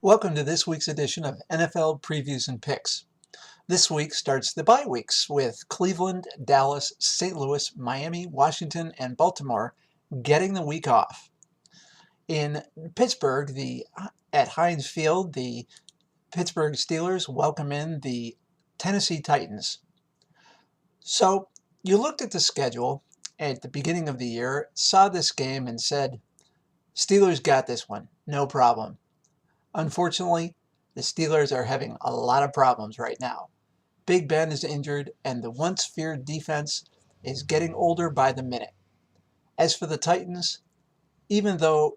Welcome to this week's edition of NFL Previews and Picks. This week starts the bye weeks with Cleveland, Dallas, St. Louis, Miami, Washington, and Baltimore getting the week off. In Pittsburgh, at Heinz Field, the Pittsburgh Steelers welcome in the Tennessee Titans. So you looked at the schedule at the beginning of the year, saw this game, and said, Steelers got this one, no problem. Unfortunately, the Steelers are having a lot of problems right now. Big Ben is injured, and the once feared defense is getting older by the minute. As for the Titans, even though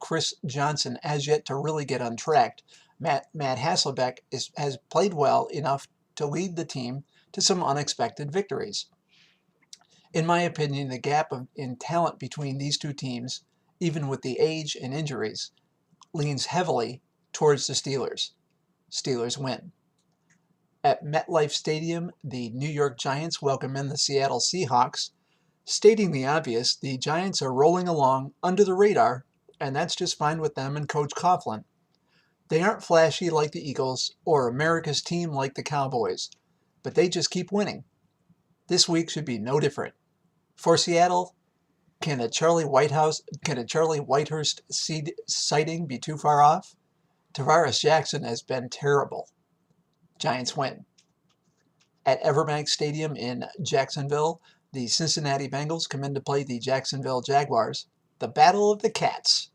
Chris Johnson has yet to really get untracked, Matt Hasselbeck has played well enough to lead the team to some unexpected victories. In my opinion, the gap in talent between these two teams, even with the age and injuries, leans heavily towards the Steelers. Steelers win. At MetLife Stadium, the New York Giants welcome in the Seattle Seahawks. Stating the obvious, the Giants are rolling along under the radar, and that's just fine with them and Coach Coughlin. They aren't flashy like the Eagles or America's team like the Cowboys, but they just keep winning. This week should be no different. For Seattle, can a Charlie Whitehurst sighting be too far off? Tavares Jackson has been terrible. Giants win. At Everbank Stadium in Jacksonville, the Cincinnati Bengals come in to play the Jacksonville Jaguars. The Battle of the Cats.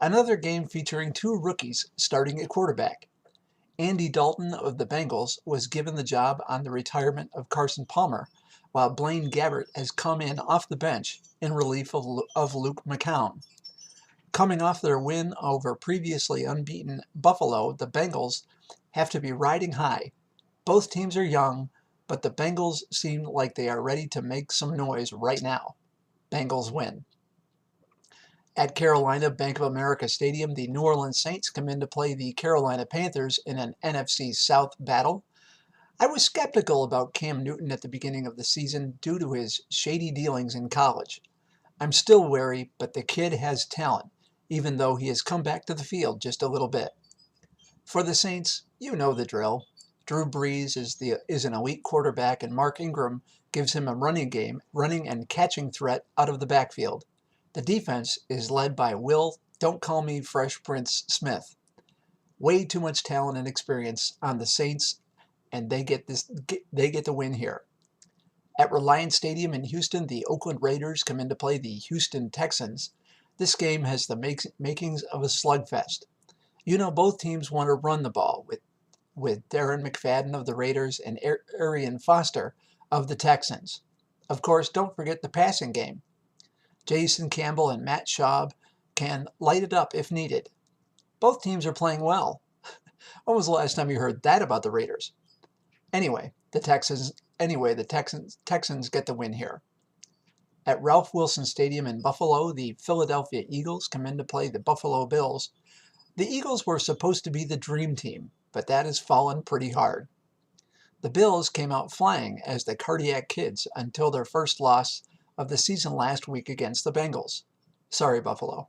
Another game featuring two rookies starting at quarterback. Andy Dalton of the Bengals was given the job on the retirement of Carson Palmer, while Blaine Gabbert has come in off the bench in relief of Luke McCown. Coming off their win over previously unbeaten Buffalo, the Bengals have to be riding high. Both teams are young, but the Bengals seem like they are ready to make some noise right now. Bengals win. At Carolina Bank of America Stadium, the New Orleans Saints come in to play the Carolina Panthers in an NFC South battle. I was skeptical about Cam Newton at the beginning of the season due to his shady dealings in college. I'm still wary, but the kid has talent, even though he has come back to the field just a little bit. For the Saints, you know the drill. Drew Brees is an elite quarterback, and Mark Ingram gives him a running and catching threat out of the backfield. The defense is led by Will Don't Call Me Fresh Prince Smith. Way too much talent and experience on the Saints, and they get the win here. At Reliant Stadium in Houston, the Oakland Raiders come in to play the Houston Texans. This game has the makings of a slugfest. You know both teams want to run the ball with Darren McFadden of the Raiders and Arian Foster of the Texans. Of course, don't forget the passing game. Jason Campbell and Matt Schaub can light it up if needed. Both teams are playing well. When was the last time you heard that about the Raiders? Anyway, the Texans get the win here. At Ralph Wilson Stadium in Buffalo, the Philadelphia Eagles come in to play the Buffalo Bills. The Eagles were supposed to be the dream team, but that has fallen pretty hard. The Bills came out flying as the Cardiac Kids until their first loss of the season last week against the Bengals. Sorry, Buffalo.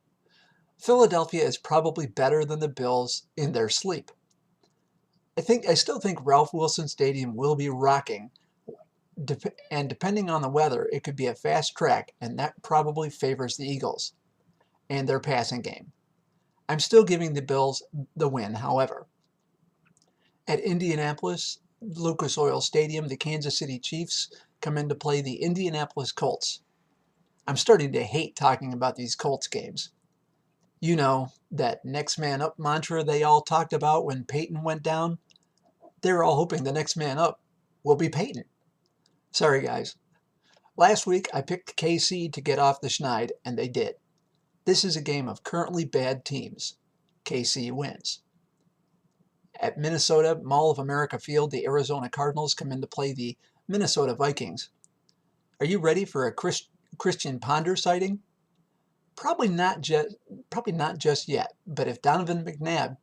Philadelphia is probably better than the Bills in their sleep. I still think Ralph Wilson Stadium will be rocking, and depending on the weather, it could be a fast track, and that probably favors the Eagles and their passing game. I'm still giving the Bills the win, however. At Indianapolis, Lucas Oil Stadium, the Kansas City Chiefs come in to play the Indianapolis Colts. I'm starting to hate talking about these Colts games. You know, that next man up mantra they all talked about when Peyton went down? They're all hoping the next man up will be Peyton. Sorry, guys. Last week, I picked KC to get off the schneid, and they did. This is a game of currently bad teams. KC wins. At Minnesota Mall of America Field, the Arizona Cardinals come in to play the Minnesota Vikings. Are you ready for a Christian Ponder sighting? Probably not just yet, but if Donovan McNabb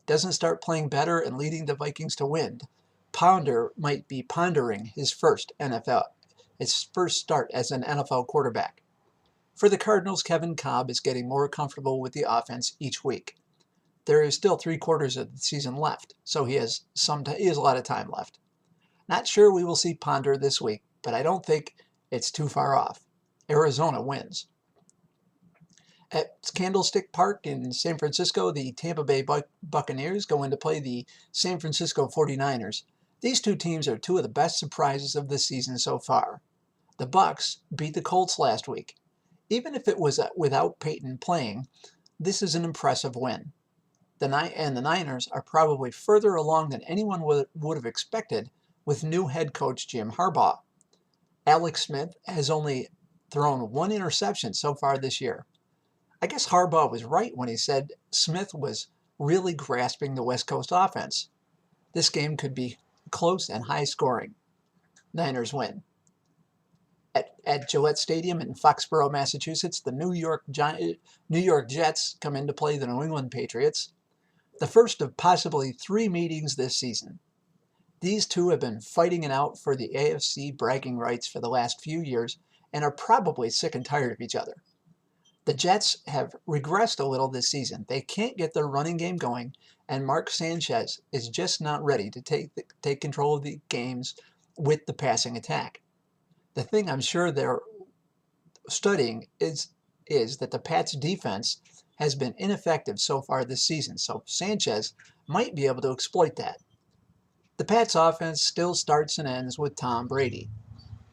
doesn't start playing better and leading the Vikings to win, Ponder might be pondering his first start as an NFL quarterback. For the Cardinals, Kevin Kolb is getting more comfortable with the offense each week. there is still 3/4 of the season left, so he has a lot of time left. Not sure we will see Ponder this week, but I don't think it's too far off. Arizona wins. At Candlestick Park in San Francisco, the Tampa Bay Buccaneers go in to play the San Francisco 49ers. These two teams are two of the best surprises of the season so far. The Bucs beat the Colts last week. Even if it was without Peyton playing, this is an impressive win. The Niners are probably further along than anyone would have expected with new head coach Jim Harbaugh. Alex Smith has only thrown one interception so far this year. I guess Harbaugh was right when he said Smith was really grasping the West Coast offense. This game could be close and high scoring. Niners win. At Gillette Stadium in Foxborough, Massachusetts, the New York Jets come in to play the New England Patriots, the first of possibly 3 meetings this season. These two have been fighting it out for the AFC bragging rights for the last few years and are probably sick and tired of each other. The Jets have regressed a little this season. They can't get their running game going, and Mark Sanchez is just not ready to take control of the games with the passing attack. The thing I'm sure they're studying is that the Pats' defense has been ineffective so far this season, so Sanchez might be able to exploit that. The Pats' offense still starts and ends with Tom Brady.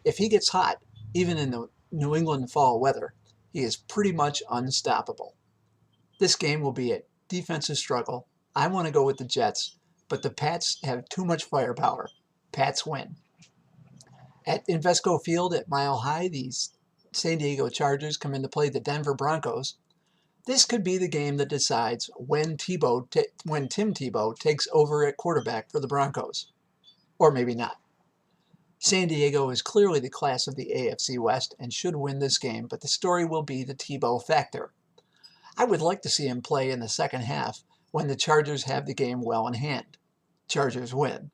If he gets hot, even in the New England fall weather, he is pretty much unstoppable. This game will be a defensive struggle. I want to go with the Jets, but the Pats have too much firepower. Pats win. At Invesco Field at Mile High, the San Diego Chargers come in to play the Denver Broncos. This could be the game that decides when Tim Tebow takes over at quarterback for the Broncos. Or maybe not. San Diego is clearly the class of the AFC West and should win this game, but the story will be the Tebow factor. I would like to see him play in the second half when the Chargers have the game well in hand. Chargers win.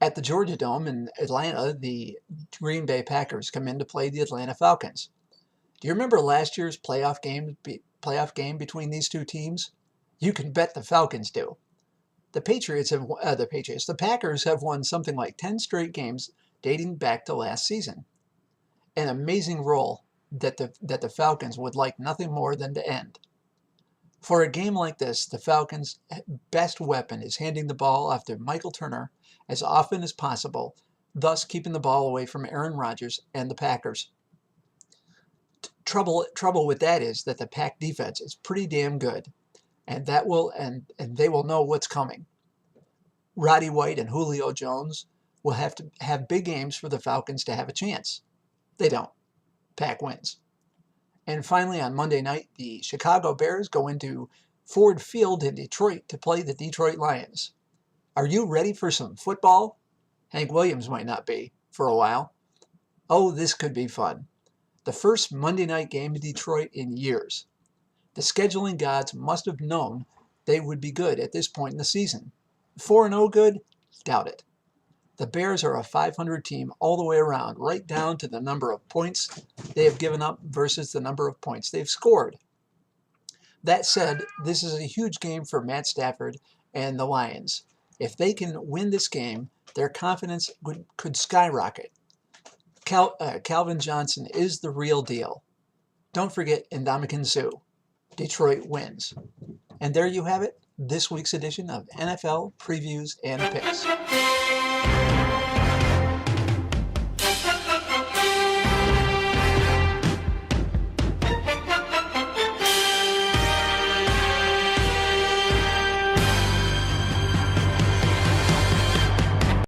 At the Georgia Dome in Atlanta, the Green Bay Packers come in to play the Atlanta Falcons. Do you remember last year's playoff game between these two teams? You can bet the Falcons do. The Packers have won something like 10 straight games dating back to last season. An amazing role that the Falcons would like nothing more than to end. For a game like this, the Falcons' best weapon is handing the ball off to Michael Turner as often as possible, thus keeping the ball away from Aaron Rodgers and the Packers. Trouble with that is that the Pack defense is pretty damn good, and they will know what's coming. Roddy White and Julio Jones will have to have big games for the Falcons to have a chance. They don't. Pack wins. And finally, on Monday night, the Chicago Bears go into Ford Field in Detroit to play the Detroit Lions. Are you ready for some football? Hank Williams might not be for a while. Oh, this could be fun. The first Monday night game in Detroit in years. The scheduling gods must have known they would be good at this point in the season. 4-0 good? Doubt it. The Bears are a 500 team all the way around, right down to the number of points they have given up versus the number of points they've scored. That said, this is a huge game for Matt Stafford and the Lions. If they can win this game, their confidence could skyrocket. Calvin Johnson is the real deal. Don't forget Ndamukong Suh. Detroit wins. And there you have it, this week's edition of NFL Previews and Picks.